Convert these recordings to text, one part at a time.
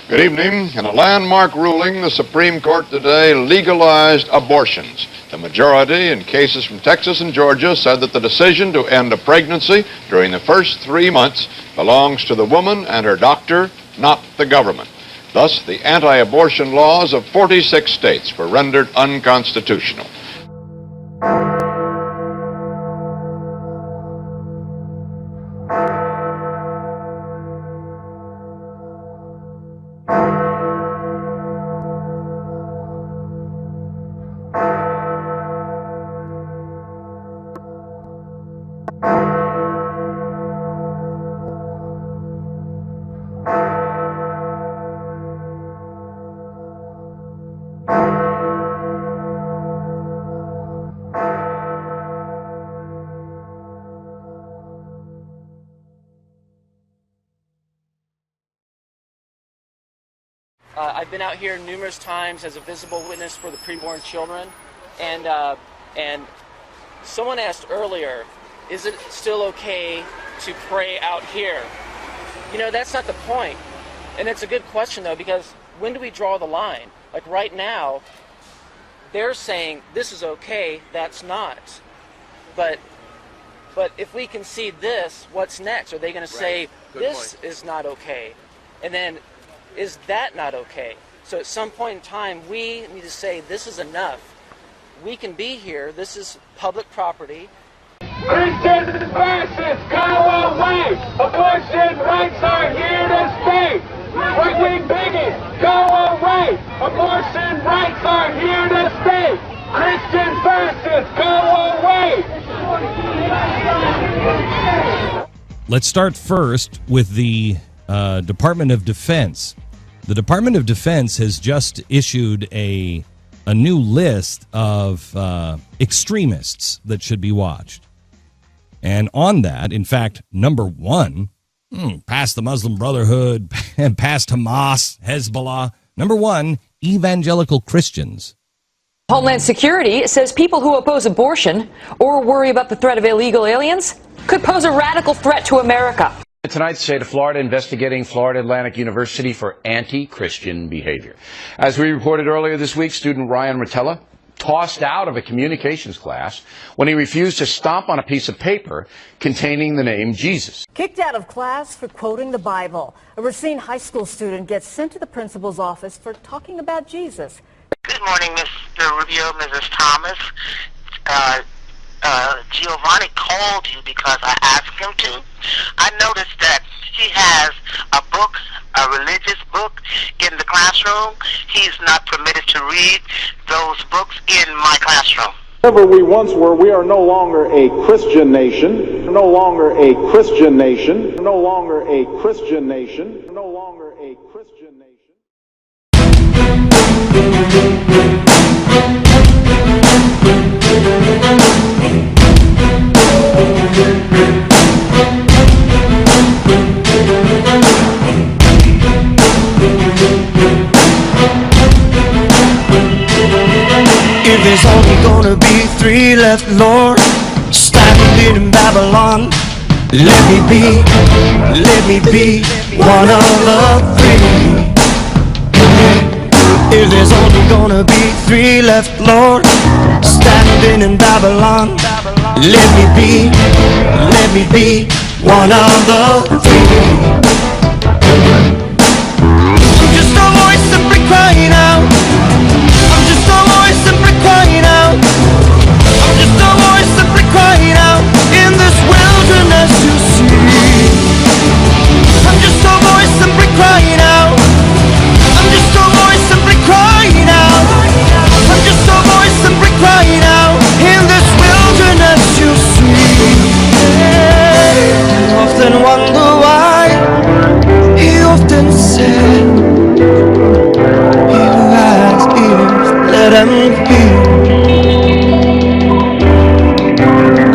Good evening. In a landmark ruling, the Supreme Court today legalized abortions. The majority in cases from Texas and Georgia said that the decision to end a pregnancy during the first 3 months belongs to the woman and her doctor, not the government. Thus, the anti-abortion laws of 46 states were rendered unconstitutional. I've been out here numerous times as a visible witness for the preborn children, and someone asked earlier, is it still okay to pray out here? You know, that's not the point. And it's a good question, though, because when do we draw the line? Like right now, they're saying this is okay, that's not. But if we concede this, what's next? Are they going to say this is not okay? And then is that not okay? So at some point in time, we need to say this is enough. We can be here. This is public property. Christian fascists, go away! Abortion rights are here to stay! Right-wing bigots, go away! Abortion rights are here to stay! Christian fascists, go away! Let's start first with the Department of Defense. The Department of Defense has just issued a new list of extremists that should be watched. And on that, in fact, number one, past the Muslim Brotherhood and past Hamas, Hezbollah, number one, evangelical Christians. Homeland Security says people who oppose abortion or worry about the threat of illegal aliens could pose a radical threat to America. Tonight's State of Florida investigating Florida Atlantic University for anti-Christian behavior. As we reported earlier this week, student Ryan Rotella tossed out of a communications class when he refused to stomp on a piece of paper containing the name Jesus. Kicked out of class for quoting the Bible. A Racine High School student gets sent to the principal's office for talking about Jesus. Good morning, Mr. Rubio, Mrs. Thomas. Giovanni called you because I asked him to. I noticed that he has a book, a religious book, in the classroom. He's not permitted to read those books in my classroom. Whatever we once were, we are no longer a Christian nation, no longer a Christian nation, no longer a Christian nation, no longer a Christian nation. If there's only gonna be 3 left, Lord, standing in Babylon, let me be one of the 3. If there's only gonna be 3 left, Lord, standing in Babylon, let me be one of the 3. I'm just a voice simply crying out. I'm just a voice simply crying out. I'm just a voice simply crying out in this wilderness you see. I'm just a voice simply crying out. I'm just a voice simply crying out. I'm just a voice simply crying out in this wilderness you see. I often wonder why he often said, he who has ears, let him hear.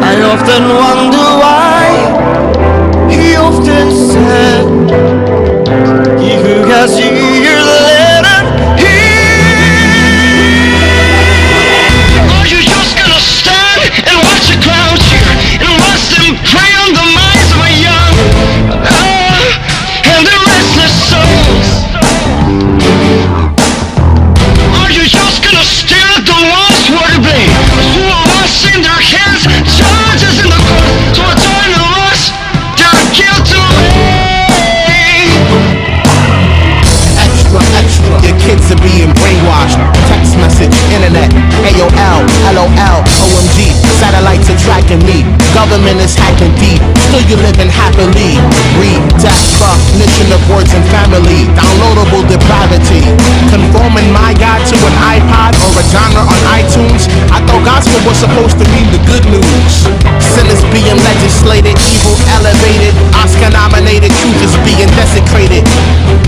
I often wonder why he often said, he who has ears, let him hear. Are you just gonna stand and watch the crowd cheer and watch them prey on the minds of a young and the restless souls? attacking me. Government is hacking deep, still you living happily. Read definition of words and family. Downloadable depravity. Conforming my God to an iPod or a genre on iTunes. I thought gospel was supposed to mean the good news. Sin is being legislated, evil elevated, Oscar nominated, truth is being desecrated.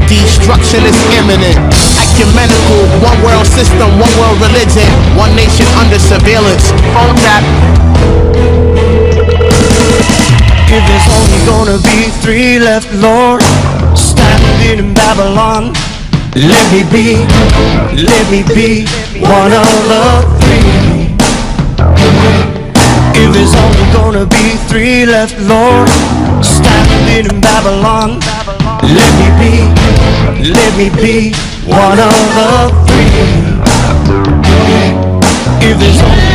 Destruction is imminent. Ecumenical, one world system, one world religion, one nation under surveillance. Phone tap. If there's only gonna be 3 left, Lord, standing in Babylon, let me be one of the 3. If there's only gonna be 3 left, Lord, standing in Babylon, let me be one of the 3. If there's only